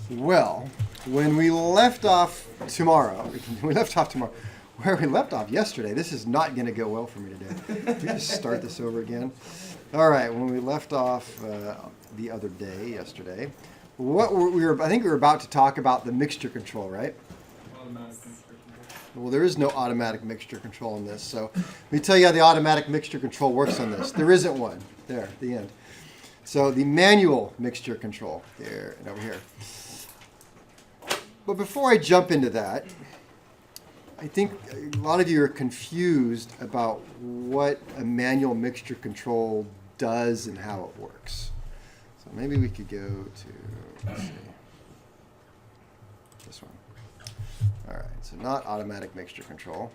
Well, when we left off tomorrow, where we left off yesterday, this is not going to go well for me today. Can we just start this over again? All right, when we left off the other day, yesterday, I think we were about to talk about the mixture control, right? Automatic mixture control. Well, there is no automatic mixture control in this, so let me tell you how the automatic mixture control works on this. There isn't one. There, at the end. So the manual mixture control, there and over here. But before I jump into that, I think a lot of you are confused about what a manual mixture control does and how it works. So maybe we could go to, let's see, this one. All right, so not automatic mixture control,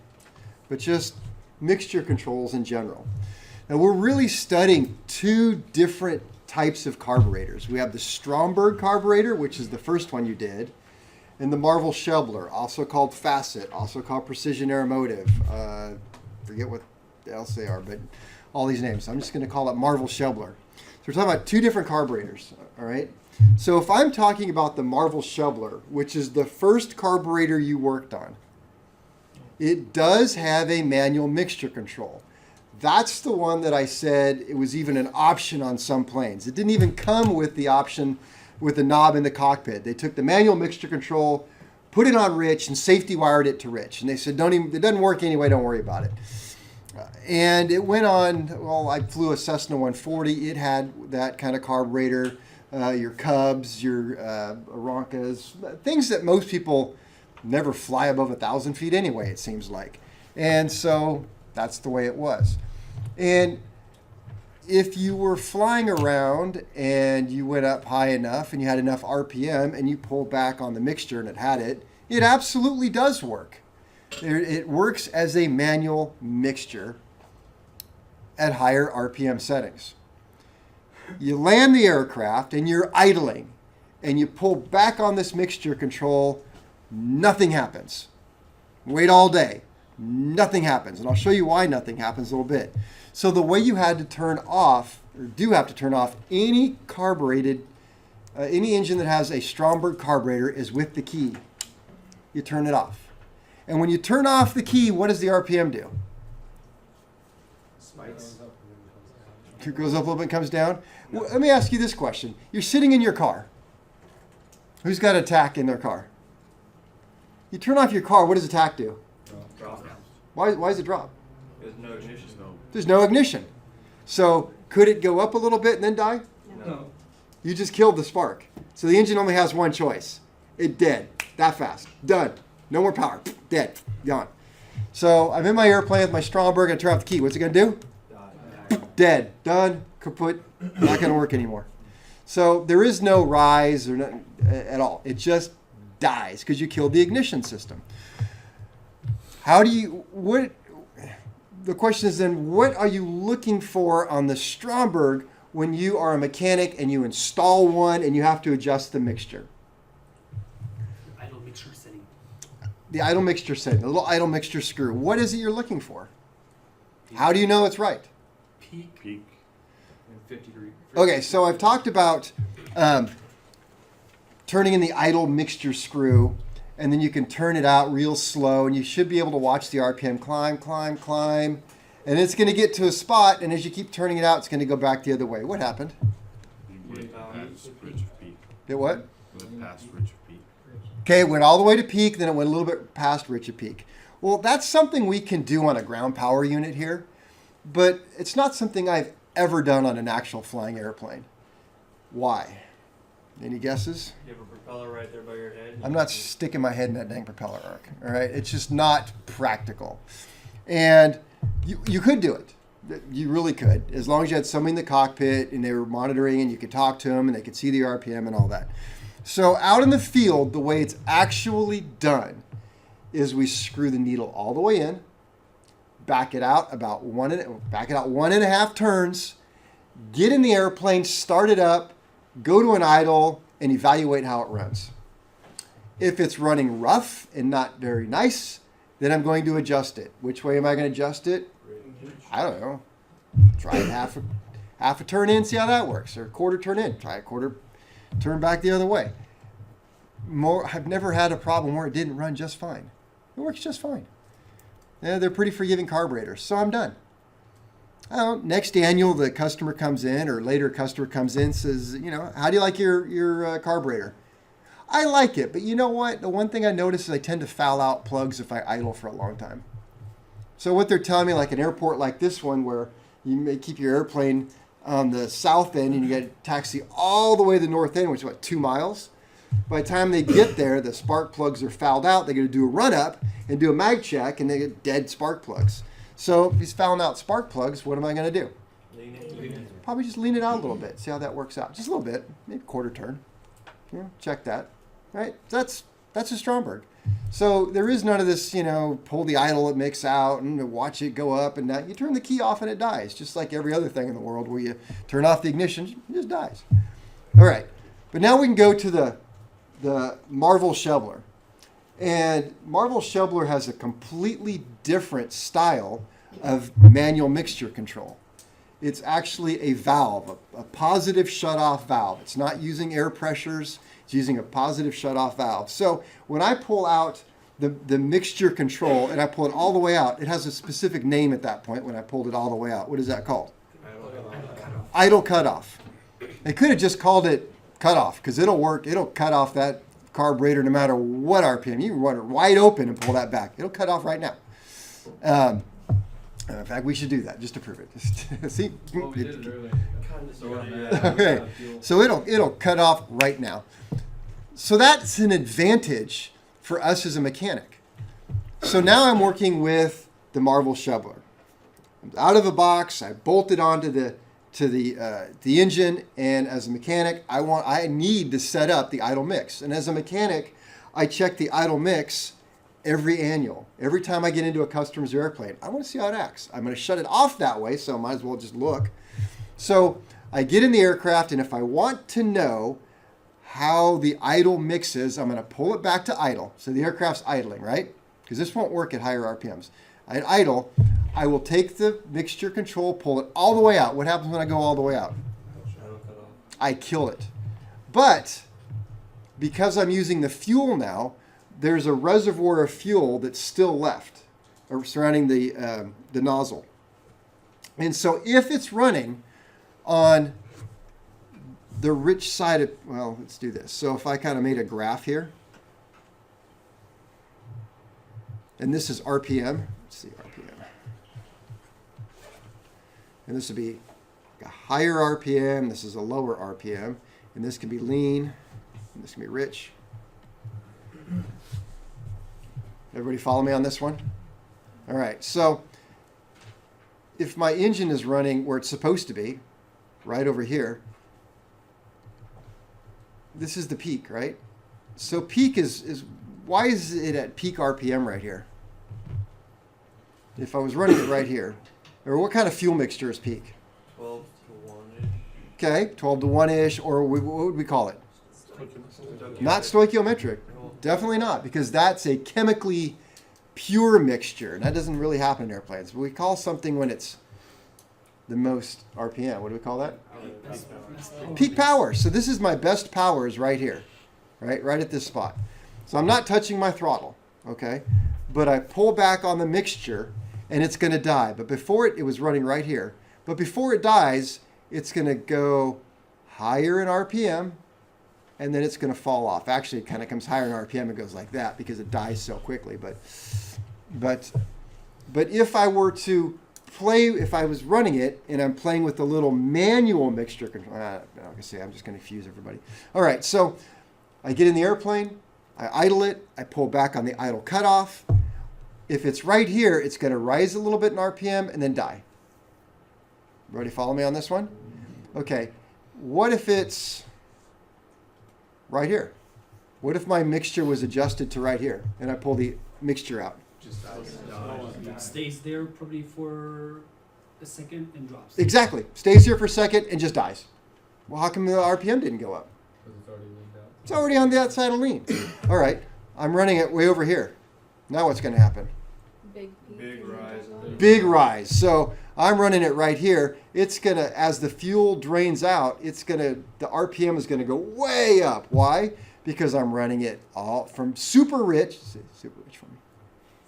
but just mixture controls in general. Now we're really studying two different types of carburetors. We have the Stromberg carburetor, which is the first one you did, and the Marvell Shebler, also called Facet, also called Precision Aeromotive. Forget what else they are, but all these names. I'm just going to call it Marvell Shebler. So we're talking about two different carburetors, all right? So if I'm talking about the Marvell Shebler, which is the first carburetor you worked on, it does have a manual mixture control. That's the one that I said it was even an option on some planes. It didn't even come with the option with the knob in the cockpit. They took the manual mixture control, put it on Rich, and safety wired it to Rich. And they said, it doesn't work anyway, don't worry about it. And it went on, well, I flew a Cessna 140. It had that kind of carburetor, your Cubs, your Aronkas, things that most people never fly above 1,000 feet anyway, it seems like. And so that's the way it was. And if you were flying around and you went up high enough and you had enough RPM and you pulled back on the mixture and it had it, it absolutely does work. It works as a manual mixture at higher RPM settings. You land the aircraft and you're idling and you pull back on this mixture control, nothing happens. Wait all day, nothing happens. And I'll show you why nothing happens in a little bit. So the way you had to turn off, or do have to turn off, any carbureted, any engine that has a Stromberg carburetor is with the key. You turn it off. And when you turn off the key, what does the RPM do? Spikes. It goes up a little bit and comes down. Well, let me ask you this question. You're sitting in your car. Who's got a TAC in their car? You turn off your car, what does the TAC do? Drop. Why does it drop? There's no ignition. There's no ignition. So could it go up a little bit and then die? No. You just killed the spark. So the engine only has one choice. It dead. That fast. Done. No more power. Dead. Gone. So I'm in my airplane with my Stromberg and I turn off the key. What's it going to do? Dead. Done. Kaput. Not going to work anymore. So there is no rise or nothing at all. It just dies because you killed the ignition system. The question is then, what are you looking for on the Stromberg when you are a mechanic and you install one and you have to adjust the mixture? Idle mixture setting. The idle mixture setting, the little idle mixture screw. What is it you're looking for? How do you know it's right? Peak. And 50 degree. Okay, so I've talked about turning in the idle mixture screw, and then you can turn it out real slow, and you should be able to watch the RPM climb, climb, climb. And it's going to get to a spot, and as you keep turning it out, it's going to go back the other way. What happened? You went past Ridge of Peak. It what? Went past Ridge of Peak. Okay, it went all the way to peak, then it went a little bit past Ridge of Peak. Well, that's something we can do on a ground power unit here, but it's not something I've ever done on an actual flying airplane. Why? Any guesses? You have a propeller right there by your head. I'm not sticking my head in that dang propeller arc, all right? It's just not practical. And you could do it. You really could, as long as you had somebody in the cockpit and they were monitoring and you could talk to them and they could see the RPM and all that. So out in the field, the way it's actually done is we screw the needle all the way in, back it out 1.5 turns, get in the airplane, start it up, go to an idle, and evaluate how it runs. If it's running rough and not very nice, then I'm going to adjust it. Which way am I going to adjust it? I don't know. Try it half a turn in, see how that works. Or a quarter turn in. Try a quarter turn back the other way. I've never had a problem where it didn't run just fine. It works just fine. Yeah, they're pretty forgiving carburetors, so I'm done. Next annual, the customer comes in, or later a customer comes in, says, how do you like your carburetor? I like it, but you know what? The one thing I notice is I tend to foul out plugs if I idle for a long time. So what they're telling me, like an airport like this one, where you may keep your airplane on the south end and you get a taxi all the way to the north end, which is 2 miles. By the time they get there, the spark plugs are fouled out. They're going to do a run-up and do a mag check, and they get dead spark plugs. So if he's fouling out spark plugs, what am I going to do? Lean it. Probably just lean it out a little bit, see how that works out. Just a little bit, maybe a quarter turn. Check that. Right? That's a Stromberg. So there is none of this, pull the idle, it mix out, and watch it go up and down. You turn the key off and it dies, just like every other thing in the world where you turn off the ignition, it just dies. All right. But now we can go to the Marvell Shebler. And Marvell Shebler has a completely different style of manual mixture control. It's actually a valve, a positive shut-off valve. It's not using air pressures. It's using a positive shut-off valve. So when I pull out the mixture control and I pull it all the way out, it has a specific name at that point when I pulled it all the way out. What is that called? Idle cutoff. They could have just called it cutoff because it'll work. It'll cut off that carburetor no matter what RPM. You can run it wide open and pull that back. It'll cut off right now. In fact, we should do that just to prove it. See? Well, we did it earlier. Okay, so it'll cut off right now. So that's an advantage for us as a mechanic. So now I'm working with the Marvell Shebler. Out of the box, I bolt it onto the engine, and as a mechanic, I need to set up the idle mix. And as a mechanic, I check the idle mix every annual. Every time I get into a customer's airplane, I want to see how it acts. I'm going to shut it off that way, so I might as well just look. So I get in the aircraft, and if I want to know how the idle mixes, I'm going to pull it back to idle. So the aircraft's idling, right? Because this won't work at higher RPMs. At idle, I will take the mixture control, pull it all the way out. What happens when I go all the way out? I kill it. But because I'm using the fuel now, there's a reservoir of fuel that's still left surrounding the nozzle. And so if it's running on the rich side of, well, let's do this. So if I kind of made a graph here, and this is RPM, let's see RPM. And this would be a higher RPM, this is a lower RPM, and this can be lean, and this can be rich. Everybody follow me on this one? All right, so if my engine is running where it's supposed to be, right over here, this is the peak, right? So peak is why is it at peak RPM right here? If I was running it right here, or what kind of fuel mixture is peak? 12 to 1-ish. Okay, 12 to 1-ish, or what would we call it? Not stoichiometric. Definitely not, because that's a chemically pure mixture. And that doesn't really happen in airplanes. But we call something when it's the most RPM. What do we call that? Peak power. So this is my best power is right here, right at this spot. So I'm not touching my throttle, okay? But I pull back on the mixture, and it's going to die. But before it was running right here. But before it dies, it's going to go higher in RPM, and then it's going to fall off. Actually, it kind of comes higher in RPM and goes like that because it dies so quickly. But if I were to play, if I was running it and I'm playing with the little manual mixture control, I'm just going to confuse everybody. All right, so I get in the airplane, I idle it, I pull back on the idle cutoff. If it's right here, it's going to rise a little bit in RPM and then die. Everybody follow me on this one? Okay, what if it's right here? What if my mixture was adjusted to right here and I pull the mixture out? It stays there probably for a second and drops. Exactly. Stays here for a second and just dies. Well, how come the RPM didn't go up? It's already on the outside of lean. All right. I'm running it way over here. Now what's going to happen? Big rise. Big rise. So I'm running it right here. It's going to, as the fuel drains out, the RPM is going to go way up. Why? because I'm running it all from super rich. Say super rich for me.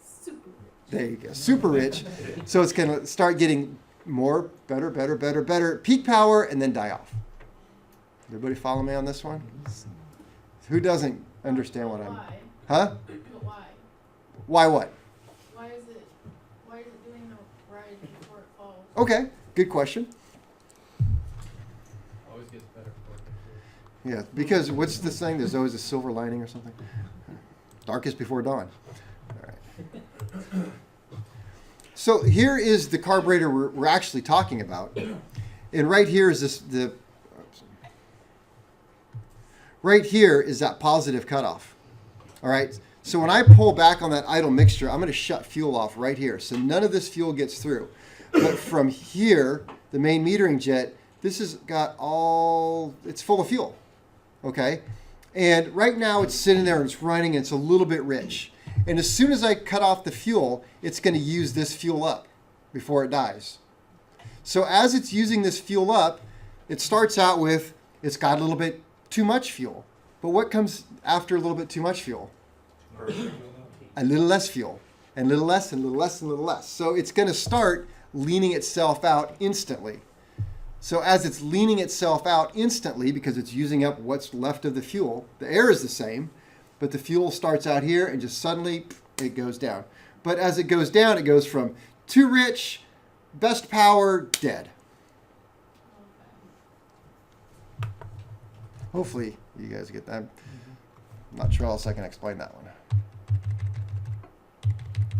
Super rich. There you go. Super rich. So it's going to start getting more, better, peak power, and then die off. Everybody follow me on this one? Who doesn't understand what I'm... Why? Huh? But why? Why what? Why is it doing the rise before it falls? Okay, good question. Always gets better for it. Yeah, because what's this thing? There's always a silver lining or something. Darkest before dawn. All right. So here is the carburetor we're actually talking about. And right here is right here is that positive cutoff. All right. So when I pull back on that idle mixture, I'm going to shut fuel off right here. So none of this fuel gets through. But from here, the main metering jet, this has got it's full of fuel. Okay. And right now it's sitting there and it's running and it's a little bit rich. And as soon as I cut off the fuel, it's going to use this fuel up before it dies. So as it's using this fuel up, it starts out with, it's got a little bit too much fuel. But what comes after a little bit too much fuel? A little less fuel. And a little less, and a little less, and a little less. So it's going to start leaning itself out instantly. So as it's leaning itself out instantly, because it's using up what's left of the fuel, the air is the same, but the fuel starts out here and just suddenly it goes down. But as it goes down, it goes from too rich, best power, dead. Hopefully you guys get that. I'm not sure how else I can explain that one.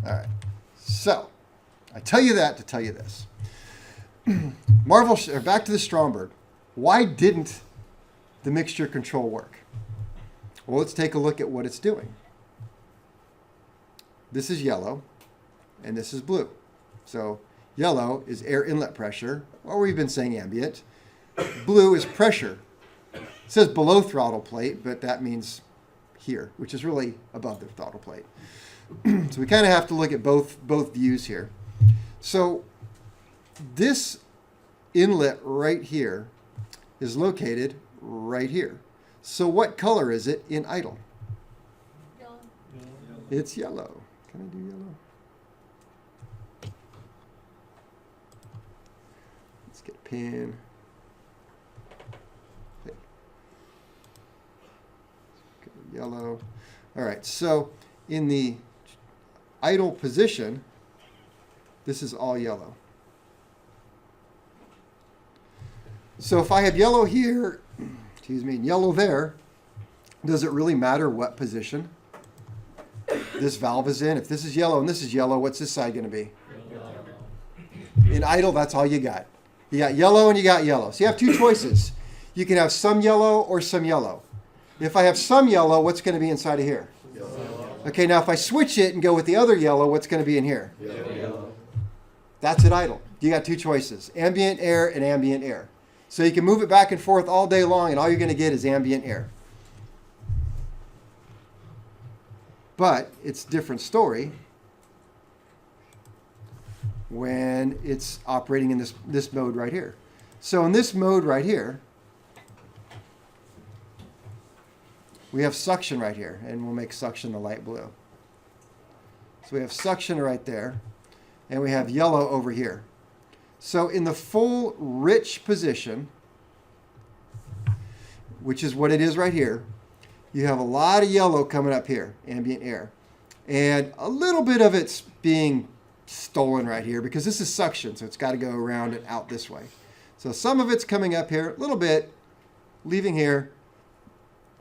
All right. So I tell you that to tell you this. Back to the Stromberg. Why didn't the mixture control work? Well, let's take a look at what it's doing. This is yellow, and this is blue. So yellow is air inlet pressure, or we've been saying ambient. Blue is pressure. It says below throttle plate, but that means here, which is really above the throttle plate. So we kind of have to look at both views here. So this inlet right here is located right here. So what color is it in idle? Yellow. It's yellow. Can I do yellow? Let's get a pin. Okay. Yellow. All right, so in the idle position, this is all yellow. So if I have yellow here, and yellow there, does it really matter what position this valve is in? If this is yellow and this is yellow, what's this side going to be? In idle, that's all you got. You got yellow and you got yellow. So you have two choices. You can have some yellow or some yellow. If I have some yellow, what's going to be inside of here? Yellow. Okay, now if I switch it and go with the other yellow, what's going to be in here? Yellow. That's at idle. You got two choices, ambient air and ambient air. So you can move it back and forth all day long, and all you're going to get is ambient air. But it's a different story when it's operating in this mode right here. So in this mode right here, we have suction right here, and we'll make suction the light blue. So we have suction right there, and we have yellow over here. So in the full rich position, which is what it is right here, you have a lot of yellow coming up here, ambient air. And a little bit of it's being stolen right here because this is suction, so it's got to go around and out this way. So some of it's coming up here, a little bit, leaving here,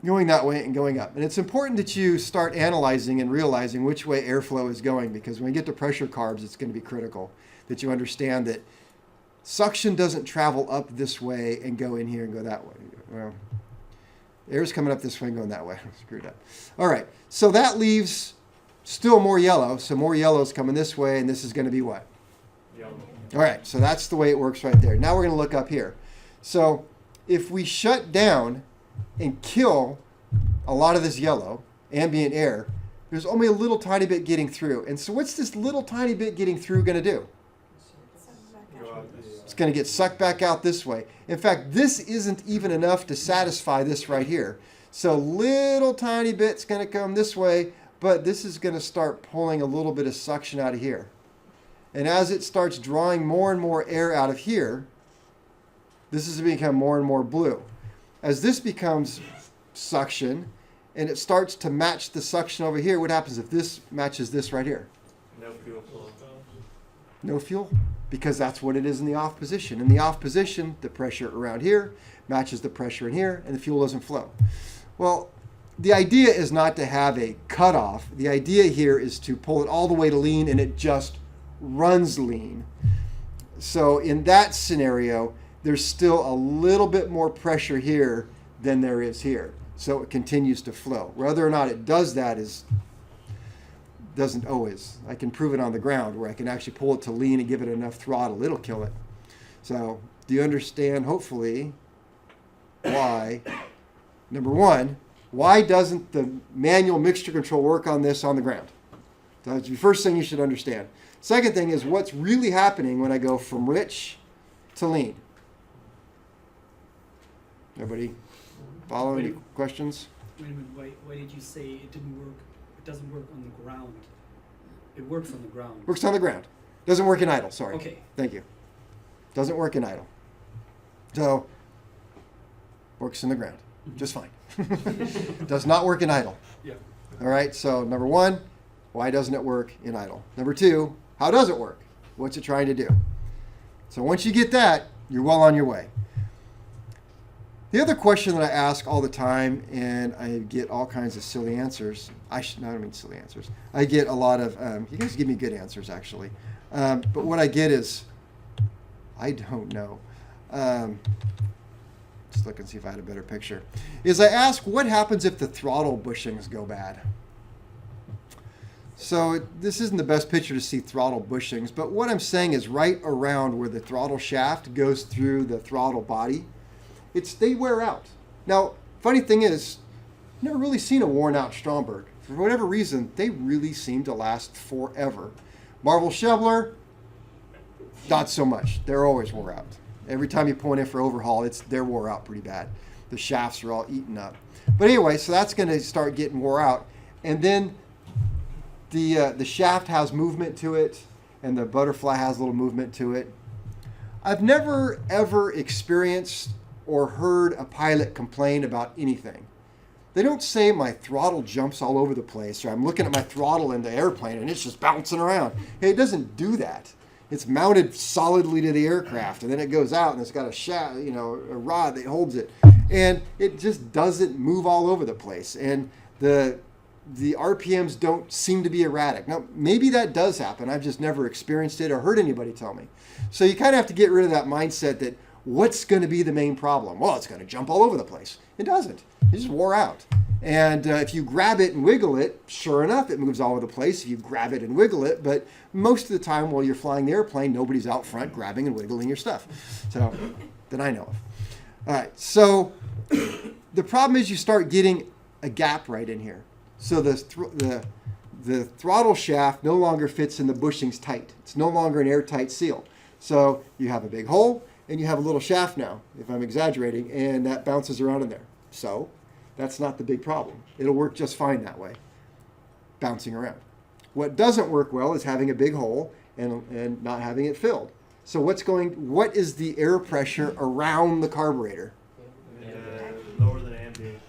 going that way and going up. And it's important that you start analyzing and realizing which way airflow is going, because when you get to pressure carbs, it's going to be critical that you understand that suction doesn't travel up this way and go in here and go that way. Well, air's coming up this way and going that way. Screwed up. All right, so that leaves still more yellow. So more yellow is coming this way, and this is going to be what? Yellow. All right, so that's the way it works right there. Now we're going to look up here. So if we shut down and kill a lot of this yellow, ambient air, there's only a little tiny bit getting through. And so what's this little tiny bit getting through going to do? It's going to get sucked back out this way. In fact, this isn't even enough to satisfy this right here. So little tiny bit's going to come this way, but this is going to start pulling a little bit of suction out of here. And as it starts drawing more and more air out of here, this is going to become more and more blue. As this becomes suction and it starts to match the suction over here, what happens if this matches this right here? No fuel flow. No fuel, because that's what it is in the off position. In the off position, the pressure around here matches the pressure in here, and the fuel doesn't flow. Well, the idea is not to have a cutoff. The idea here is to pull it all the way to lean, and it just runs lean. So in that scenario, there's still a little bit more pressure here than there is here. So it continues to flow. Whether or not it does that doesn't always. I can prove it on the ground where I can actually pull it to lean and give it enough throttle. It'll kill it. So do you understand, hopefully, why, number one, why doesn't the manual mixture control work on this on the ground? That's the first thing you should understand. Second thing is what's really happening when I go from rich to lean. Everybody follow? Any questions? Wait a minute, why did you say it didn't work? It doesn't work on the ground. It works on the ground. Works on the ground. Doesn't work in idle, sorry. Okay. Thank you. Doesn't work in idle. So, works in the ground. Just fine. Does not work in idle. Yeah. All right, so number one, why doesn't it work in idle? Number two, how does it work? What's it trying to do? So once you get that, you're well on your way. The other question that I ask all the time, and I get all kinds of silly answers. I don't mean silly answers. I get a lot of, you guys give me good answers actually. But what I get is, I don't know. Let's look and see if I had a better picture. Is I ask, what happens if the throttle bushings go bad? So this isn't the best picture to see throttle bushings, but what I'm saying is right around where the throttle shaft goes through the throttle body, they wear out. Now, funny thing is, I've never really seen a worn out Stromberg. For whatever reason, they really seem to last forever. Marvell Shebler, not so much. They're always wore out. Every time you pull in for overhaul, they're wore out pretty bad. The shafts are all eaten up. But anyway, so that's going to start getting wore out. And then the shaft has movement to it, and the butterfly has a little movement to it. I've never, ever experienced or heard a pilot complain about anything. They don't say my throttle jumps all over the place, or I'm looking at my throttle in the airplane and it's just bouncing around. Hey, it doesn't do that. It's mounted solidly to the aircraft, and then it goes out and it's got a shaft, a rod that holds it, and it just doesn't move all over the place. And the RPMs don't seem to be erratic. Now, maybe that does happen. I've just never experienced it or heard anybody tell me. So you kind of have to get rid of that mindset that what's going to be the main problem? Well, it's going to jump all over the place. It doesn't. It just wore out. And if you grab it and wiggle it, sure enough, it moves all over the place if you grab it and wiggle it. But most of the time while you're flying the airplane, nobody's out front grabbing and wiggling your stuff. So, that I know of. All right. So, the problem is you start getting a gap right in here. So, the throttle shaft no longer fits in the bushings tight. It's no longer an airtight seal. So, you have a big hole, and you have a little shaft now, if I'm exaggerating, and that bounces around in there. So, that's not the big problem. It'll work just fine that way, bouncing around. What doesn't work well is having a big hole and not having it filled. So what is the air pressure around the carburetor? Lower than ambient.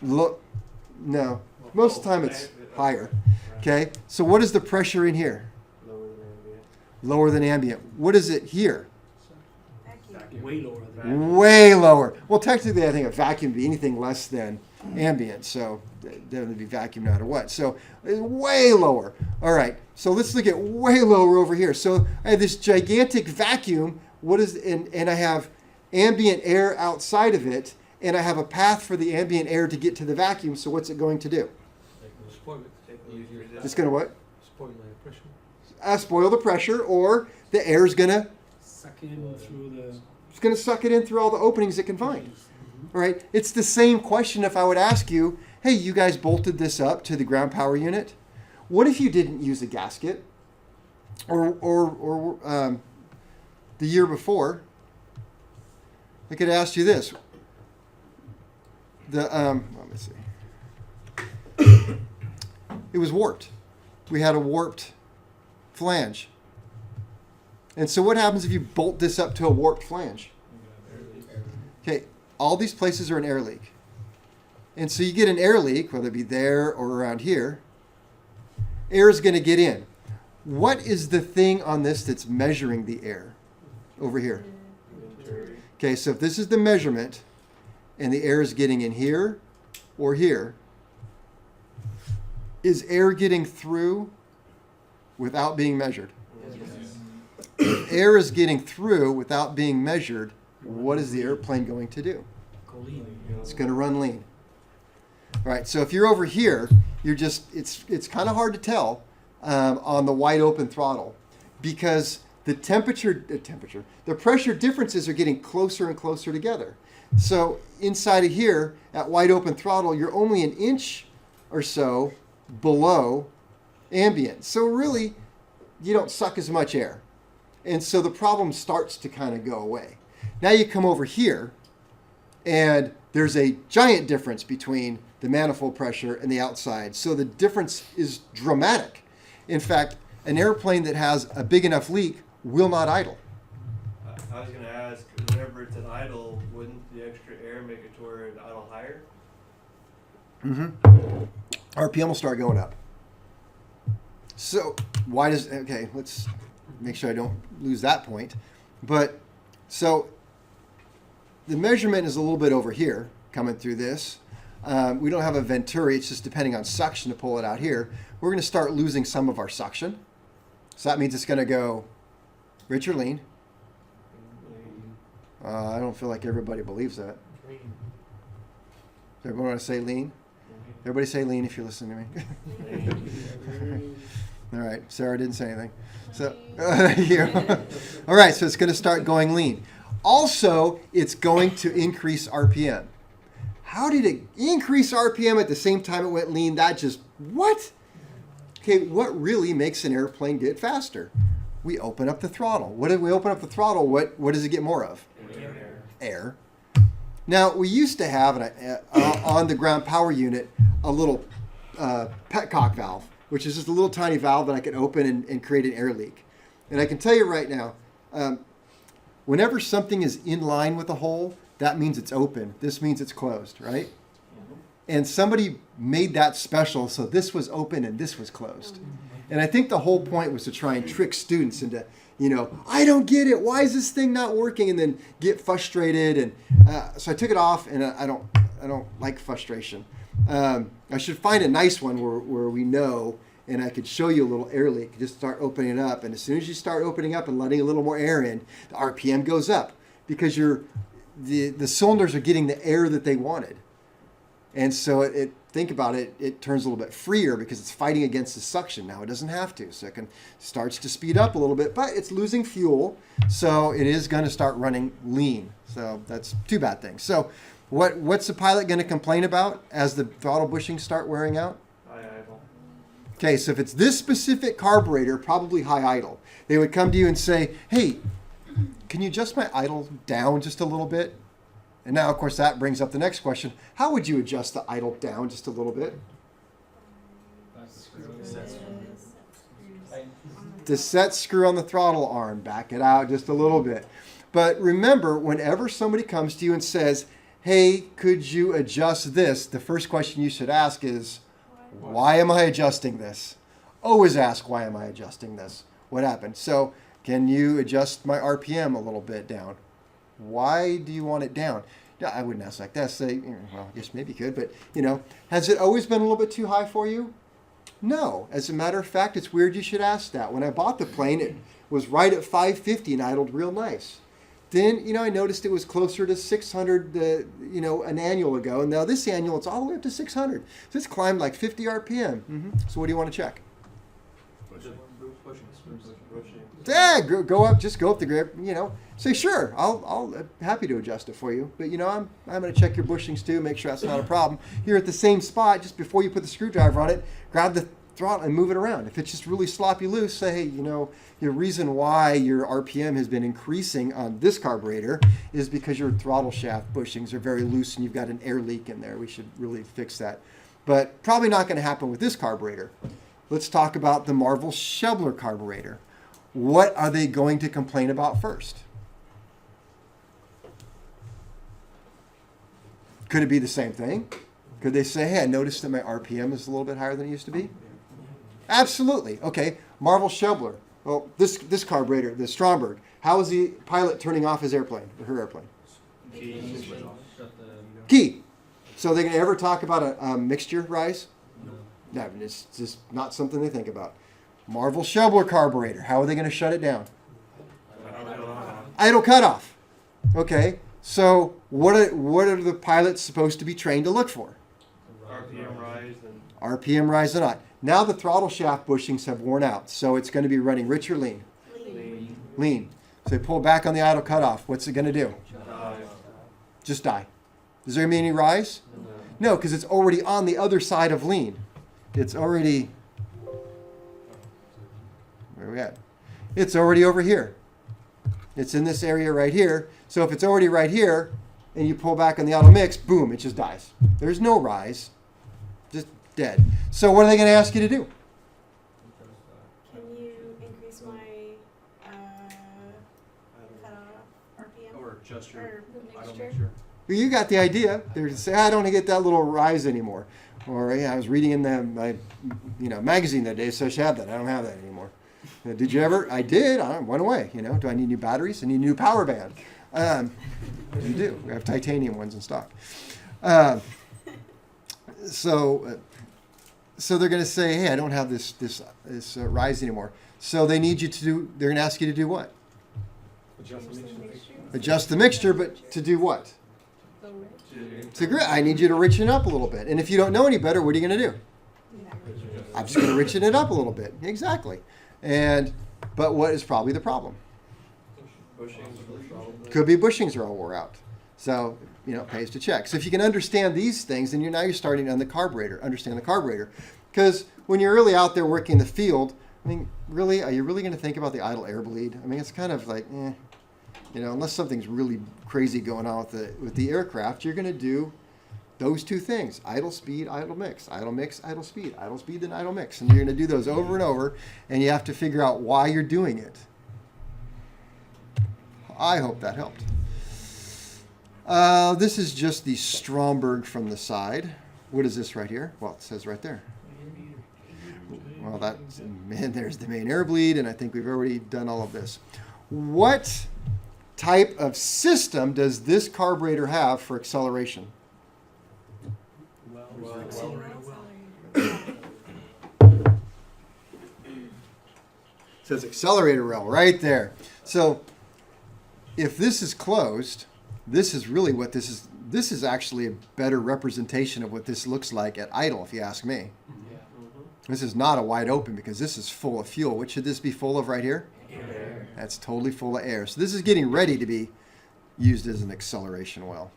No, most of the time it's higher. Okay, so what is the pressure in here? Lower than ambient. Lower than ambient. What is it here? Way lower than Way lower. Well, technically, I think a vacuum would be anything less than ambient, so definitely be vacuum no matter what. So way lower. All right, so let's look at way lower over here. So I have this gigantic vacuum. And I have ambient air outside of it, and I have a path for the ambient air to get to the vacuum. So what's it going to do? Spoil it. It's going to what? Spoil the pressure. Spoil the pressure, or the air is going to suck in through the. It's going to suck it in through all the openings it can find. All right. It's the same question if I would ask you, hey, you guys bolted this up to the ground power unit. What if you didn't use a gasket? Or the year before, I could ask you this. Let me see. It was warped. We had a warped flange. And so what happens if you bolt this up to a warped flange? Okay, all these places are an air leak. And so you get an air leak, whether it be there or around here. Air is going to get in. What is the thing on this that's measuring the air over here? Venturi. Okay, so if this is the measurement and the air is getting in here or here, is air getting through without being measured? If air is getting through without being measured, what is the airplane going to do? Go lean. It's going to run lean. All right, so if you're over here, you're just, it's kind of hard to tell on the wide open throttle because the the pressure differences are getting closer and closer together. So inside of here at wide open throttle, you're only an inch or so below ambient. So really, you don't suck as much air. And so the problem starts to kind of go away. Now you come over here, and there's a giant difference between the manifold pressure and the outside. So the difference is dramatic. In fact, an airplane that has a big enough leak will not idle. I was gonna ask, whenever it's an idle, wouldn't the extra air make it to where it idle higher? RPM will start going up. So why does, okay, let's make sure I don't lose that point. But so the measurement is a little bit over here coming through this. We don't have a venturi, it's just depending on suction to pull it out here. We're going to start losing some of our suction. So that means it's going to go rich or lean. I don't feel like everybody believes that. Does everyone want to say lean? Everybody say lean if you're listening to me. All right, Sarah didn't say anything. So, yeah. All right, so it's going to start going lean. Also, it's going to increase RPM. How did it increase RPM at the same time it went lean? That just, what? Okay, what really makes an airplane get faster? We open up the throttle. What if we open up the throttle? What does it get more of? Air. Now, we used to have on the ground power unit a little petcock valve, which is just a little tiny valve that I could open and create an air leak. And I can tell you right now, whenever something is in line with a hole, that means it's open. This means it's closed, right? And somebody made that special, so this was open and this was closed. And I think the whole point was to try and trick students into, I don't get it. Why is this thing not working? And then get frustrated. And so I took it off, and I don't like frustration. I should find a nice one where we know, and I could show you a little air leak. Just start opening it up, and as soon as you start opening up and letting a little more air in, the RPM goes up because the cylinders are getting the air that they wanted. And so think about it, it turns a little bit freer because it's fighting against the suction. Now it doesn't have to, so it starts to speed up a little bit, but it's losing fuel, so it is going to start running lean. So that's two bad things. So what's the pilot going to complain about as the throttle bushings start wearing out? High idle. Okay, so if it's this specific carburetor, probably high idle. They would come to you and say, hey, can you adjust my idle down just a little bit? And now, of course, that brings up the next question. How would you adjust the idle down just a little bit? The set screw on the throttle arm. Back it out just a little bit. But remember, whenever somebody comes to you and says, hey, could you adjust this? The first question you should ask is, why am I adjusting this? Always ask, why am I adjusting this? What happened? So, can you adjust my RPM a little bit down? Why do you want it down? Yeah, I wouldn't ask like that. Say, well, I guess maybe you could, but has it always been a little bit too high for you? No. As a matter of fact, it's weird you should ask that. When I bought the plane, it was right at 550 and idled real nice. Then, I noticed it was closer to 600, an annual ago. And now this annual, it's all the way up to 600. So it's climbed like 50 RPM. So what do you want to check? Yeah, go up, just go up the grip, say, sure, I'll happy to adjust it for you. But, I'm going to check your bushings too, make sure that's not a problem. Here at the same spot, just before you put the screwdriver on it, grab the throttle and move it around. If it's just really sloppy loose, say, hey, the reason why your RPM has been increasing on this carburetor is because your throttle shaft bushings are very loose and you've got an air leak in there. We should really fix that. but probably not going to happen with this carburetor. Let's talk about the Marvell Shebler carburetor. What are they going to complain about first? Could it be the same thing? Could they say, hey, I noticed that my RPM is a little bit higher than it used to be? Absolutely. Okay, Marvell Shebler. Well, this carburetor, the Stromberg, how is the pilot turning off his airplane, or her airplane? Key. So they're going to ever talk about a mixture rise? No, it's just not something they think about. Marvell Shebler carburetor, how are they going to shut it down? Idle cutoff. Okay, so what are the pilots supposed to be trained to look for? RPM rise and RPM rise or not. Now the throttle shaft bushings have worn out, so it's going to be running rich or lean? lean. Lean. So they pull back on the idle cutoff. What's it going to do? Dive. Just die. Does there be any rise? No, because it's already on the other side of lean. It's already, where are we at? It's already over here. It's in this area right here. So if it's already right here, and you pull back on the auto mix, boom, it just dies. There's no rise. Just dead. So what are they going to ask you to do? Can you increase my cutoff RPM? Or adjust your Or the idle mixture? mixture. Well, you got the idea. They're going to say, I don't want to get that little rise anymore. Or yeah, I was reading in my magazine that day, so I should have that. I don't have that anymore. Did you ever? I did. I went away. Do I need new batteries? I need a new power band. You do. We have titanium ones in stock. So they're going to say, hey, I don't have this rise anymore. So they need you to do. They're going to ask you to do what? Adjust the mixture. Adjust the mixture, but to do what? I need you to richen it up a little bit. And if you don't know any better, what are you going to do? I'm just going to richen it up a little bit. Exactly. But what is probably the problem? Bushings probably. Could be bushings are all wore out. So, it pays to check. So if you can understand these things, then you're starting on the carburetor, understand the carburetor. Because when you're really out there working in the field, really, are you really going to think about the idle air bleed? It's kind of like, unless something's really crazy going on with the aircraft, you're going to do those two things: idle speed, idle mix, idle speed, then idle mix. And you're going to do those over and over, and you have to figure out why you're doing it. I hope that helped. This is just the Stromberg from the side. What is this right here? Well, it says right there. Well, there's the main air bleed, and I think we've already done all of this. What type of system does this carburetor have for acceleration? It says accelerator rail right there. So if this is closed, this is really what this is. This is actually a better representation of what this looks like at idle, if you ask me. This is not a wide open because this is full of fuel. What should this be full of right here? Air. That's totally full of air. So this is getting ready to be used as an acceleration well.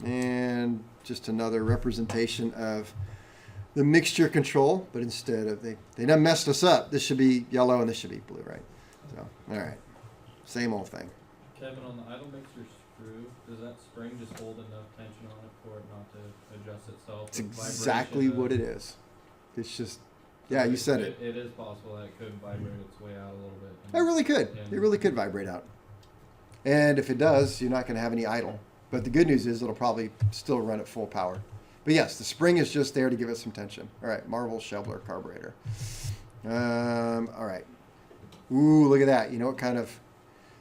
And just another representation of the mixture control, but instead of they done messed us up. This should be yellow and this should be blue, right? So, all right, same old thing. Kevin, on the idle mixer screw, does that spring just hold enough tension on it for it not to adjust itself? It's with exactly vibration? what it is. It's just, yeah, you said it. It is possible that it could vibrate its way out a little bit. It really could. It really could vibrate out. And if it does, you're not going to have any idle. But the good news is it'll probably still run at full power. But yes, the spring is just there to give it some tension. All right, Marvell Shebler carburetor. All right. Ooh, look at that. You know what kind of...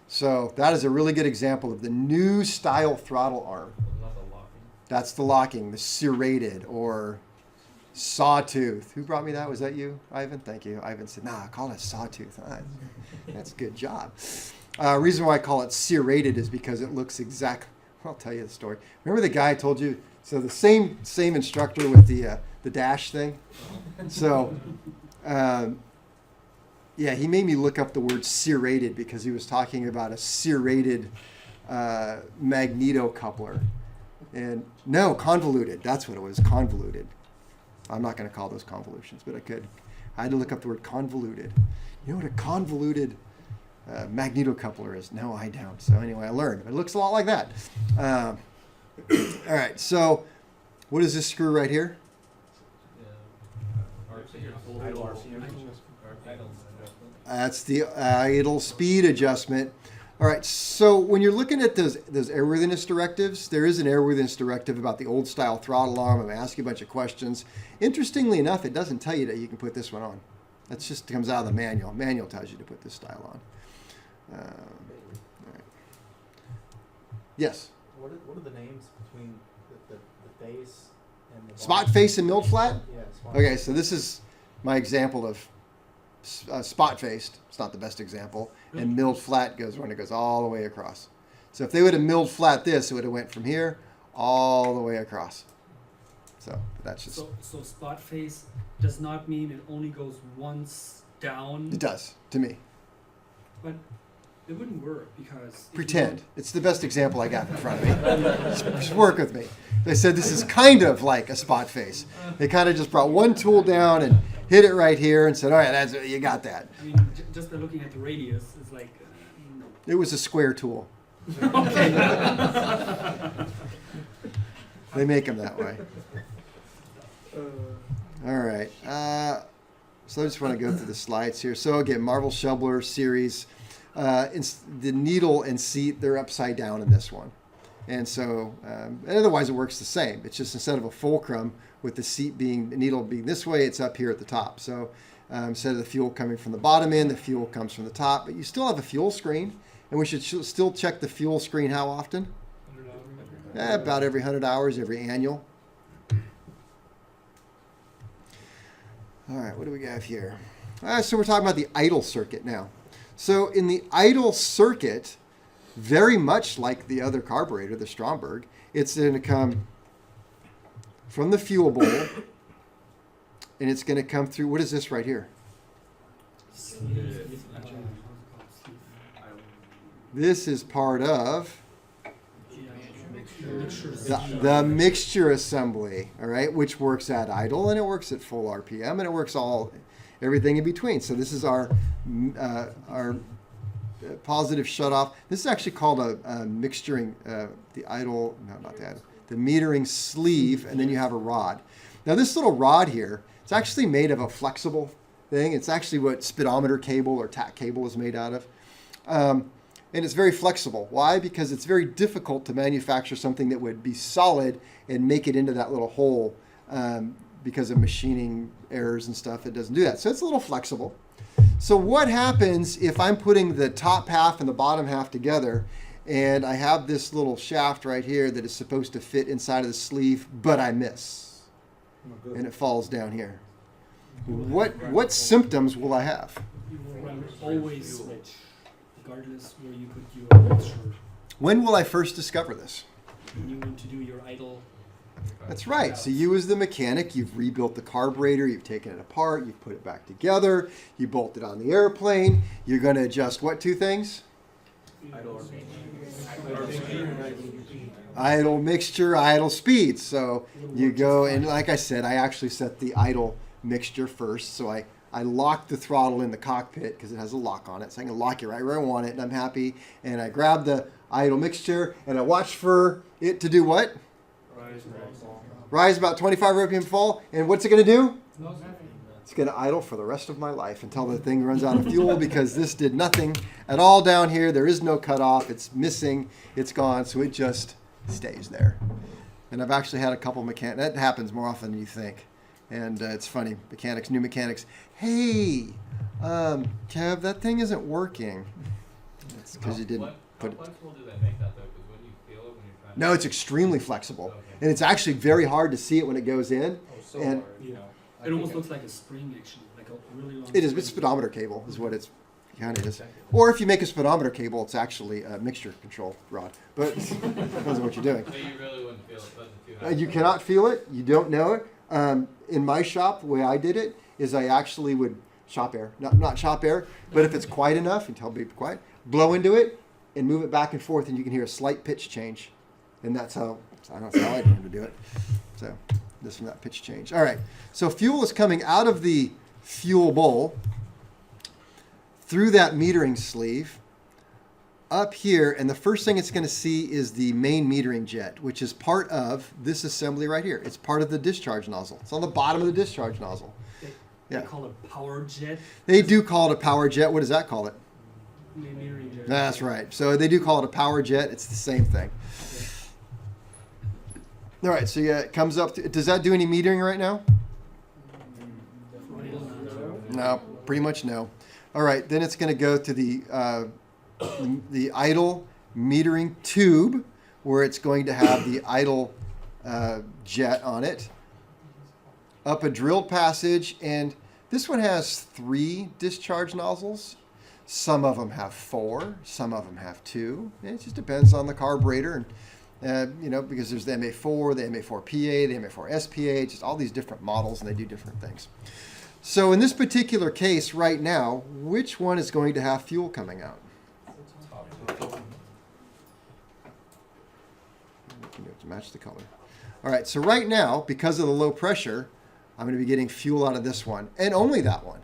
So that is a really good example of the new style throttle arm. Not the locking. That's the locking, the serrated or sawtooth. Who brought me that? Was that you, Ivan? Thank you. Ivan said, nah, call it sawtooth. That's a good job. Reason why I call it serrated is because it looks exact. I'll tell you the story. Remember the guy I told you? So the same instructor with the dash thing. So, yeah, he made me look up the word serrated because he was talking about a serrated magneto coupler. And no, convoluted. That's what it was, convoluted. I'm not going to call those convolutions, but I could. I had to look up the word convoluted. You know what a convoluted magneto coupler is? No, I don't. So anyway, I learned. It looks a lot like that. All right, so What is this screw right here? Idle RPM. adjustment. That's the idle speed adjustment. All right, so when you're looking at those airworthiness directives, there is an airworthiness directive about the old style throttle arm. I'm going to ask you a bunch of questions. Interestingly enough, it doesn't tell you that you can put this one on. That just comes out of the manual. Manual tells you to put this style on. All right. Yes? What are the names between the face and the Spot bottom? face and milled flat? Yeah, spot. Okay, so this is my example of spot faced. It's not the best example. And milled flat goes when it goes all the way across. So if they would have milled flat this, it would have went from here all the way across. So that's just, So spot face does not mean it only goes once down, it does to me. but it wouldn't work because if you Pretend. don't- It's the best example I got in front of me. Just work with me. They said this is kind of like a spot face. They kind of just brought one tool down and hit it right here and said, all right, that's, you got that. I mean, just by looking at the radius, it's like, no. It was a square tool. Okay. They make them that way. All right. So I just want to go through the slides here. So again, Marvell Shubler series. The needle and seat, they're upside down in this one. And so, and otherwise it works the same. It's just instead of a fulcrum with the seat being, the needle being this way, it's up here at the top. So instead of the fuel coming from the bottom end, the fuel comes from the top. But you still have a fuel screen. And we should still check the fuel screen how often? About every 100 hours, every annual. All right, what do we have here? So we're talking about the idle circuit now. So in the idle circuit, very much like the other carburetor, the Stromberg, it's going to come from the fuel bowl, and it's going to come through, what is this right here? This is part of the mixture assembly, all right, which works at idle and it works at full RPM and it works everything in between. So this is our positive shutoff. This is actually called a mixturing, the idle, no, not the idle, the metering sleeve, and then you have a rod. Now this little rod here, it's actually made of a flexible thing. It's actually what speedometer cable or tack cable is made out of. And it's very flexible. Why? Because it's very difficult to manufacture something that would be solid and make it into that little hole because of machining errors and stuff. It doesn't do that. So it's a little flexible. So what happens if I'm putting the top half and the bottom half together and I have this little shaft right here that is supposed to fit inside of the sleeve, but I miss and it falls down here? What symptoms will I have? You will always switch, regardless where you put your mixture. When will I first discover this? When you want to do your idle. That's right. So you as the mechanic, you've rebuilt the carburetor, you've taken it apart, you've put it back together, you bolt it on the airplane, you're going to adjust what two things? Idle mixture, idle speed. So you go, and like I said, I actually set the idle mixture first. So I lock the throttle in the cockpit because it has a lock on it. So I can lock it right where I want it, and I'm happy. And I grab the idle mixture, and I watch for it to do what? Rise about 25 RPM fall. And what's it going to do? It's going to idle for the rest of my life until the thing runs out of fuel because this did nothing at all down here. There is no cutoff. It's missing. It's gone. So it just stays there. And I've actually had a couple mechanics. That happens more often than you think. And it's funny. Mechanics, new mechanics. Hey, Kev, that thing isn't working. It's because you didn't put it. How flexible do they make that though? Because when you feel it when you're trying No, it's extremely flexible. Okay. And it's actually very hard to see it when it goes in. And Yeah. It almost looks like a spring, actually, like a really long. it is, spring. it's speedometer cable is what it's kind of is. Or if you make a speedometer cable, it's actually a mixture control rod. But it depends on what you're doing. So you really wouldn't feel it, wasn't too high. You cannot feel it. You don't know it. In my shop, the way I did it is I actually would shop air, not shop air, but if it's quiet enough, and tell people quiet, blow into it and move it back and forth, and you can hear a slight pitch change. And that's how I learned to do it. So this from that pitch change. All right. So fuel is coming out of the fuel bowl through that metering sleeve, up here, and the first thing it's going to see is the main metering jet, which is part of this assembly right here. It's part of the discharge nozzle. It's on the bottom of the discharge nozzle. They Yeah. call it power jet. They do call it a power jet. What does that call it? Metering jet. That's right. So they do call it a power jet. It's the same thing. All right, so yeah, it comes up. Does that do any metering right now? No, pretty much no. All right, then it's going to go to the idle metering tube, where it's going to have the idle jet on it. Up a drilled passage, and this one has 3 discharge nozzles. Some of them have 4, some of them have 2. It just depends on the carburetor, and because there's the MA4, the MA4PA, the MA4 SPA, just all these different models, and they do different things. So in this particular case right now, which one is going to have fuel coming out? You have to match the color. All right, so right now, because of the low pressure, I'm going to be getting fuel out of this one, and only that one,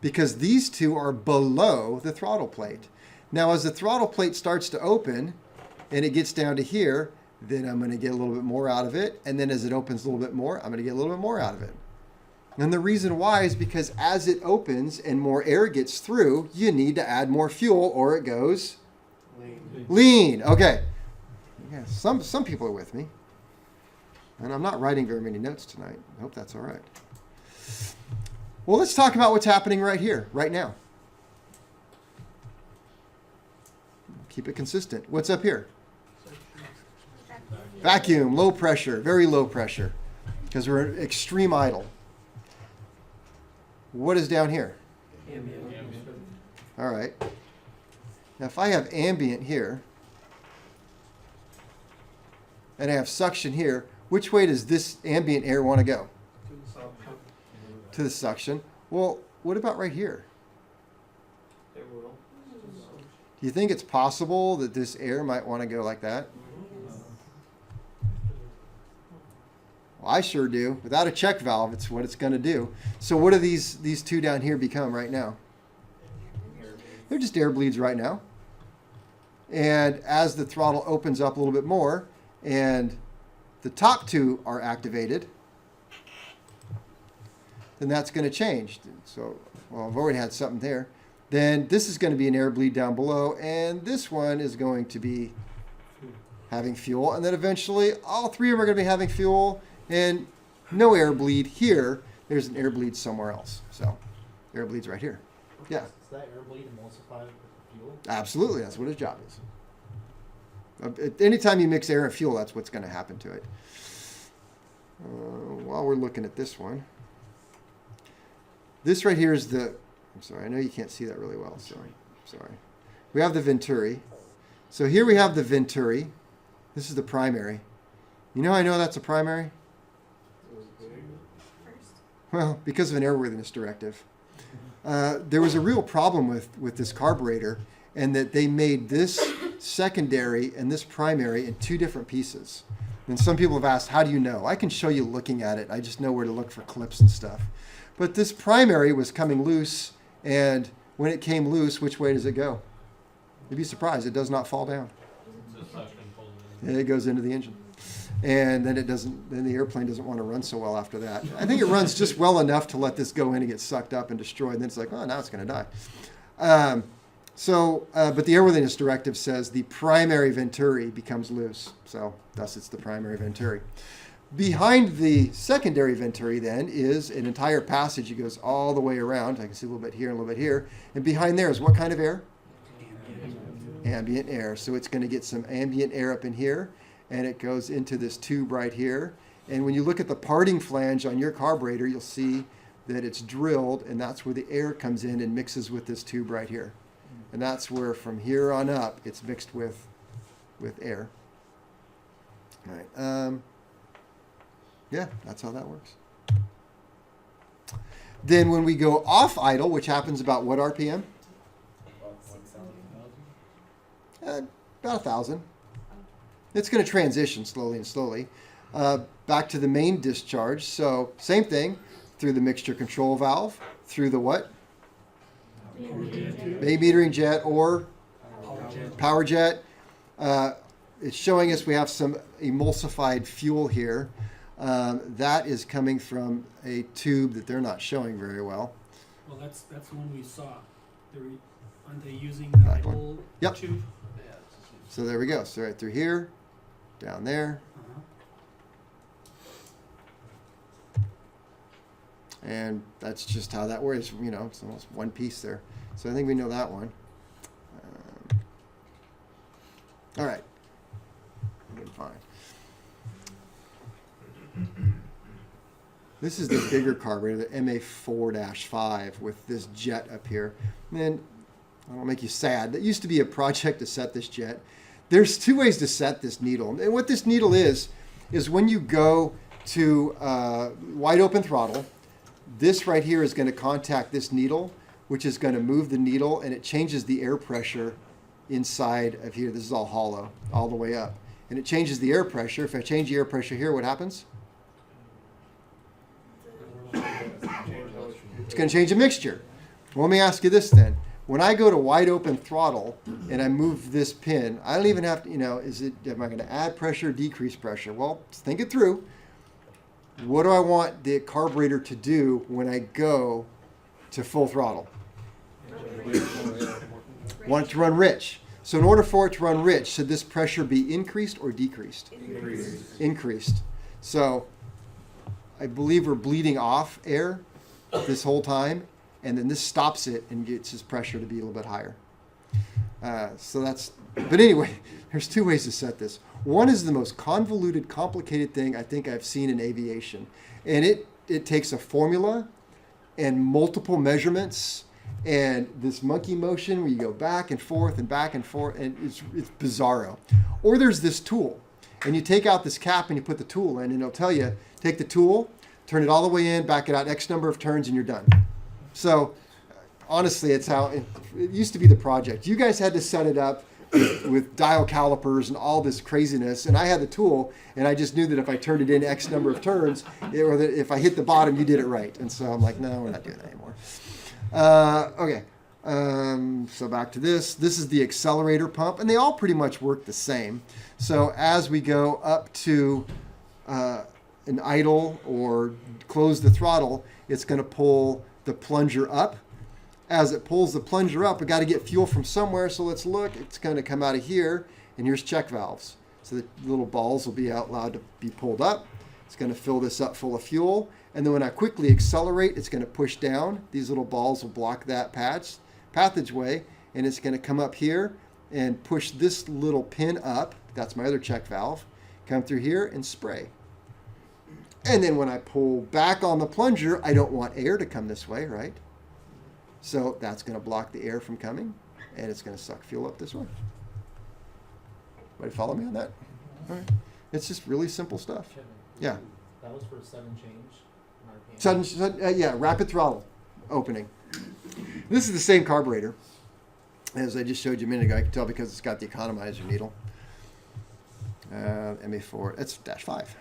because these two are below the throttle plate. Now, as the throttle plate starts to open, and it gets down to here, then I'm going to get a little bit more out of it, and then as it opens a little bit more, I'm going to get a little bit more out of it. And the reason why is because as it opens and more air gets through, you need to add more fuel or it goes lean. Okay. Yeah, some people are with me. And I'm not writing very many notes tonight. I hope that's all right. Well, let's talk about what's happening right here, right now. Keep it consistent. What's up here? Vacuum, low pressure, very low pressure, because we're at extreme idle. What is down here? Ambient. All right. Now, if I have ambient here, and I have suction here, which way does this ambient air want to go? To the suction. Well, what about right here? It will. Do you think it's possible that this air might want to go like that? Well, I sure do. Without a check valve, it's what it's going to do. So what do these two down here become right now? They're just air bleeds right now. And as the throttle opens up a little bit more, and the top two are activated, then that's going to change. So, well, I've already had something there. Then this is going to be an air bleed down below, and this one is going to be having fuel. And then eventually, all 3 of them are going to be having fuel, and no air bleed here. There's an air bleed somewhere else. So, air bleed's right here. Yeah. Does that air bleed emulsify with the fuel? Absolutely, that's what his job is. Anytime you mix air and fuel, that's what's going to happen to it. While we're looking at this one, this right here is the, I'm sorry, I know you can't see that really well, so sorry. We have the Venturi. So here we have the Venturi. This is the primary. You know how I know that's a primary? First. Well, because of an airworthiness directive. There was a real problem with this carburetor, and that they made this secondary and this primary in 2 different pieces. And some people have asked, how do you know? I can show you looking at it. I just know where to look for clips and stuff. But this primary was coming loose, and when it came loose, which way does it go? You'd be surprised. It does not fall down. It goes into the engine. And then then the airplane doesn't want to run so well after that. I think it runs just well enough to let this go in and get sucked up and destroyed. And then it's like, oh, now it's going to die. But the airworthiness directive says the primary Venturi becomes loose. So thus it's the primary Venturi. Behind the secondary Venturi then is an entire passage. It goes all the way around. I can see a little bit here and a little bit here. And behind there is what kind of air? Ambient air. So it's going to get some ambient air up in here, and it goes into this tube right here. And when you look at the parting flange on your carburetor, you'll see that it's drilled, and that's where the air comes in and mixes with this tube right here. And that's where from here on up it's mixed with air. All right. Yeah, that's how that works. Then when we go off idle, which happens about what RPM? About 1,000. It's going to transition slowly and slowly back to the main discharge. So same thing, through the mixture control valve, through the what? Main metering jet or jet. Power jet. It's showing us we have some emulsified fuel here. That is coming from a tube that they're not showing very well. Well, that's the one we saw. Aren't they using the That one. idle Yep. tube? So there we go. So right through here, down there, Uh-huh. and that's just how that works. You know, it's almost one piece there. So I think we know that one. All right. We're doing fine. This is the bigger carburetor, the MA4-5 with this jet up here. And I don't make you sad. That used to be a project to set this jet. There's two ways to set this needle. And what this needle is when you go to wide open throttle, this right here is going to contact this needle, which is going to move the needle, and it changes the air pressure inside of here. This is all hollow, all the way up. And it changes the air pressure. If I change the air pressure here, what happens? It's going to change the mixture. Well, let me ask you this then. When I go to wide open throttle and I move this pin, I don't even have to, am I going to add pressure, decrease pressure? Well, think it through. What do I want the carburetor to do when I go to full throttle? Want it to run rich. So in order for it to run rich, should this pressure be increased or decreased? Increased. So I believe we're bleeding off air this whole time, and then this stops it and gets his pressure to be a little bit higher. But anyway, there's two ways to set this. One is the most convoluted, complicated thing I think I've seen in aviation. And it takes a formula and multiple measurements and this monkey motion where you go back and forth, and it's bizarro. Or there's this tool, and you take out this cap and you put the tool in, and it'll tell you, take the tool, turn it all the way in, back it out X number of turns, and you're done. So honestly, it's how it used to be the project. You guys had to set it up with dial calipers and all this craziness, and I had the tool, and I just knew that if I turned it in X number of turns, or that if I hit the bottom, you did it right. And so I'm like, no, we're not doing that anymore. Okay, so back to this. This is the accelerator pump, and they all pretty much work the same. So as we go up to an idle or close the throttle, it's going to pull the plunger up. As it pulls the plunger up, we got to get fuel from somewhere. So let's look. It's going to come out of here, and here's check valves. So the little balls will be allowed to be pulled up. It's going to fill this up full of fuel. And then when I quickly accelerate, it's going to push down. These little balls will block that passageway, and it's going to come up here and push this little pin up. That's my other check valve. Come through here and spray. And then when I pull back on the plunger, I don't want air to come this way, right? So that's going to block the air from coming, and it's going to suck fuel up this way. Everybody follow me on that? All right. It's just really simple stuff. Kevin, Yeah. that was for sudden change in RPM. Rapid throttle opening. This is the same carburetor as I just showed you a minute ago. I can tell because it's got the economizer needle. MA4, that's -5.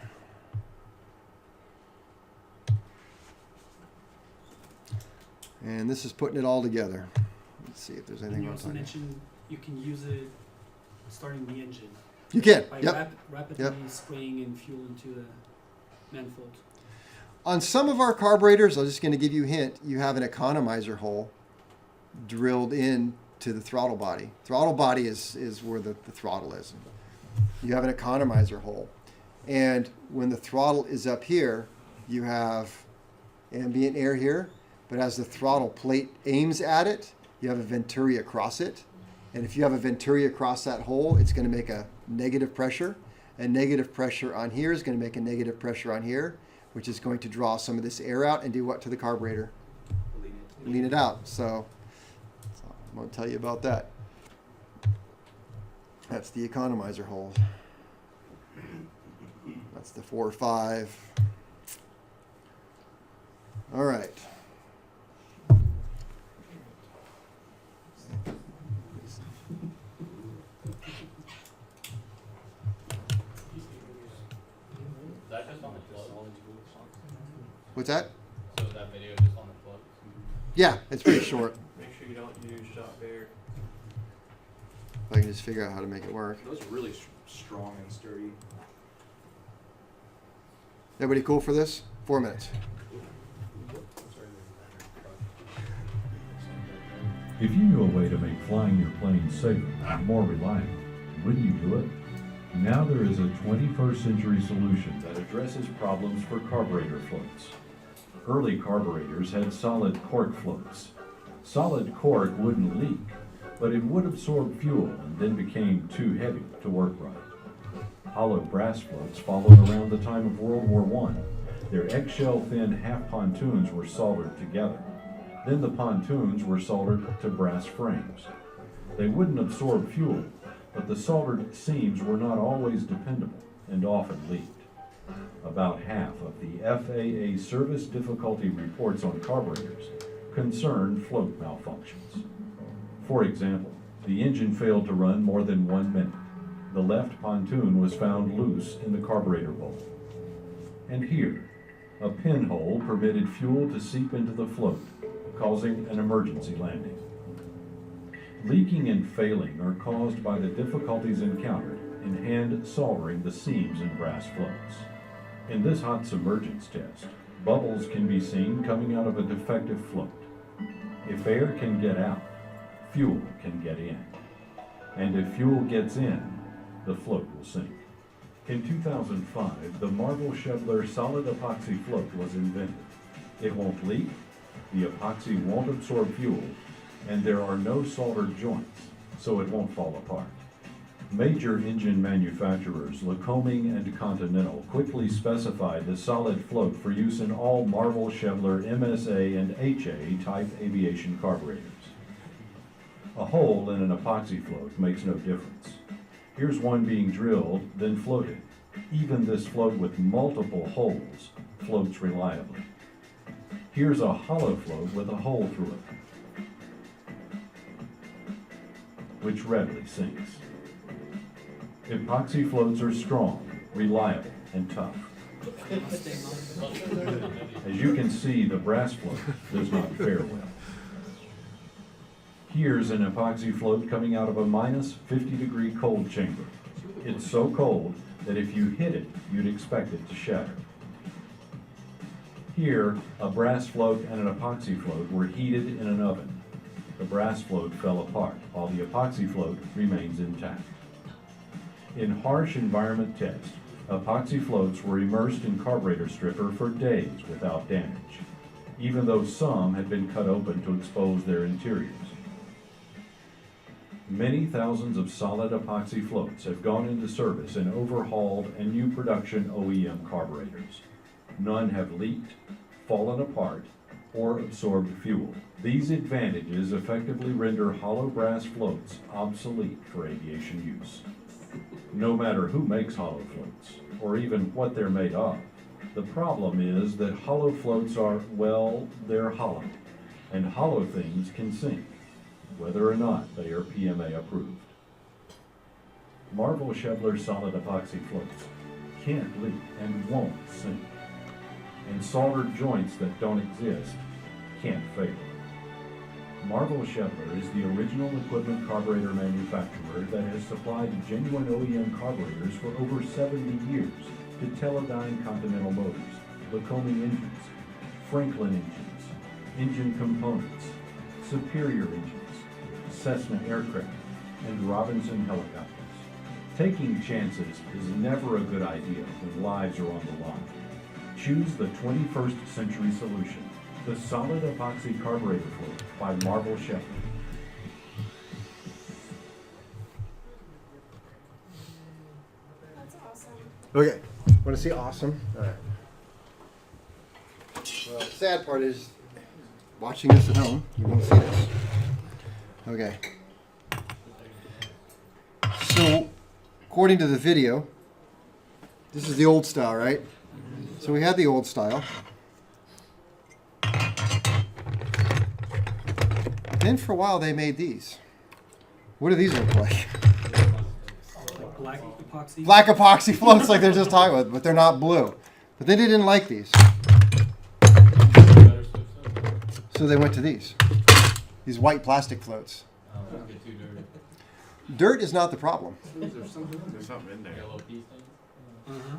And this is putting it all together. Let's see if there's And anything you else also on here. mentioned you can use it starting the engine You can. by Yep. rapidly Yep. spraying in fuel into the manifold. On some of our carburetors, I'm just going to give you a hint. You have an economizer hole drilled in to the throttle body. Throttle body is where the throttle is. You have an economizer hole. And when the throttle is up here, you have ambient air here. But as the throttle plate aims at it, you have a venturi across it. And if you have a venturi across that hole, it's going to make a negative pressure. And negative pressure on here is going to make a negative pressure on here, which is going to draw some of this air out and do what to the carburetor? Lean it out. So I'm going to tell you about that. That's the economizer hole. That's the 4 or 5. All right. Is that just on the plug? What's that? So is that video just on the plug? Yeah, it's pretty short. Make sure you don't use shot bear. If I can just figure out how to make it work. Those are really strong and sturdy. Everybody cool for this? 4 minutes. If you knew a way to make flying your plane safer and more reliable, wouldn't you do it? Now there is a 21st century solution that addresses problems for carburetor floats. Early carburetors had solid cork floats. Solid cork wouldn't leak, but it would absorb fuel and then became too heavy to work right. Hollow brass floats followed around the time of World War I. Their eggshell thin half pontoons were soldered together. Then the pontoons were soldered to brass frames. They wouldn't absorb fuel, but the soldered seams were not always dependable and often leaked. About half of the FAA service difficulty reports on carburetors concern float malfunctions. For example, the engine failed to run more than 1 minute. The left pontoon was found loose in the carburetor bowl. And here, a pinhole permitted fuel to seep into the float, causing an emergency landing. Leaking and failing are caused by the difficulties encountered in hand soldering the seams in brass floats. In this hot submergence test, bubbles can be seen coming out of a defective float. If air can get out, fuel can get in. And if fuel gets in, the float will sink. In 2005, the Marvell Chevler solid epoxy float was invented. It won't leak, the epoxy won't absorb fuel, and there are no soldered joints, so it won't fall apart. Major engine manufacturers, Lycoming and Continental, quickly specified the solid float for use in all Marvell Chevler MSA and HA type aviation carburetors. A hole in an epoxy float makes no difference. Here's one being drilled, then floated. Even this float with multiple holes floats reliably. Here's a hollow float with a hole through it, which readily sinks. Epoxy floats are strong, reliable, and tough. As you can see, the brass float does not fare well. Here's an epoxy float coming out of a minus 50-degree cold chamber. It's so cold that if you hit it, you'd expect it to shatter. Here, a brass float and an epoxy float were heated in an oven. The brass float fell apart, while the epoxy float remains intact. In harsh environment tests, epoxy floats were immersed in carburetor stripper for days without damage, even though some had been cut open to expose their interiors. Many thousands of solid epoxy floats have gone into service in overhauled and new production OEM carburetors. None have leaked, fallen apart, or absorbed fuel. These advantages effectively render hollow brass floats obsolete for aviation use. No matter who makes hollow floats, or even what they're made of, the problem is that hollow floats are, well, they're hollow, and hollow things can sink, whether or not they are PMA approved. Marvell Chevler solid epoxy floats can't leak and won't sink. And soldered joints that don't exist can't fail. Marvell Chevler is the original equipment carburetor manufacturer that has supplied genuine OEM carburetors for over 70 years to Teledyne Continental Motors, Lycoming engines, Franklin engines, engine components, Superior engines, Cessna aircraft, and Robinson helicopters. Taking chances is never a good idea when lives are on the line. Choose the 21st century solution, the solid epoxy carburetor float by Marvell Chevler. That's awesome. Okay, want to see awesome? All right. Well, the sad part is, watching this at home, you won't see this. Okay. So, according to the video, this is the old style, right? So we had the old style. Then for a while they made these. What do these look like? Like black epoxy. Black epoxy floats like they're just talking about, but they're not blue. But they didn't like these. So they went to these white plastic floats. Don't get too dirty. Dirt is not the problem. There's something in there. Yellow pea stains?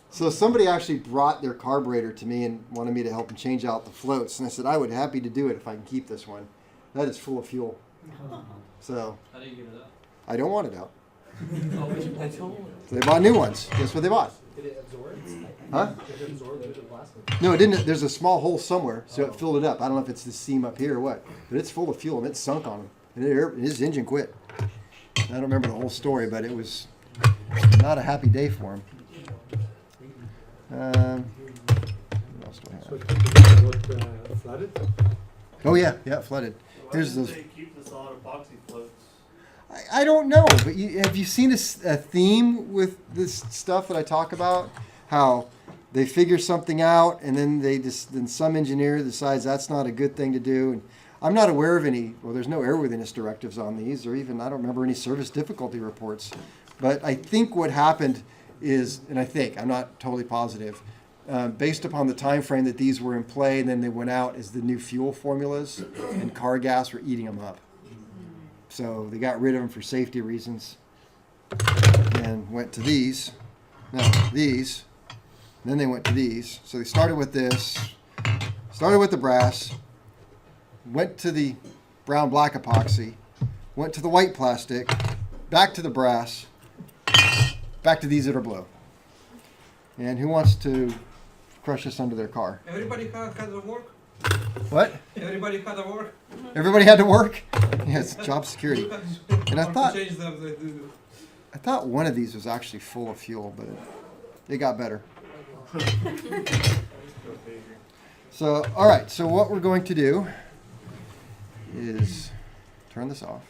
So somebody actually brought their carburetor to me and wanted me to help them change out the floats, and I said I would happy to do it if I can keep this one. That is full of fuel. So How do you get it out? I don't want it out. I told. So they bought new ones. Guess what they bought? Did it absorb? Huh? Did it absorb through the plastic? No, it didn't. There's a small hole somewhere, so it filled it up. I don't know if it's the seam up here or what, but it's full of fuel and it's sunk on him. And his engine quit. I don't remember the whole story, but it was not a happy day for him. What else do I So have? it got flooded? Oh yeah, it flooded. Why Here's didn't those. they keep the solid epoxy floats? I don't know, but have you seen a theme with this stuff that I talk about? How they figure something out, and then then some engineer decides that's not a good thing to do. And I'm not aware of any. Well, there's no airworthiness directives on these, or even I don't remember any service difficulty reports. But I think what happened is, and I'm not totally positive, based upon the time frame that these were in play, and then they went out as the new fuel formulas, and car gas were eating them up. So they got rid of them for safety reasons and went to these. No, these. Then they went to these. So they started with this, started with the brass, went to the brown black epoxy, went to the white plastic, back to the brass, back to these that are blue. And who wants to crush this under their car? Everybody had to work. What? Everybody had to work. Everybody had to work? Yeah, it's job security. And I thought Change I thought one of these was actually full of fuel, but it got better. So, all right. So what we're going to do is turn this off.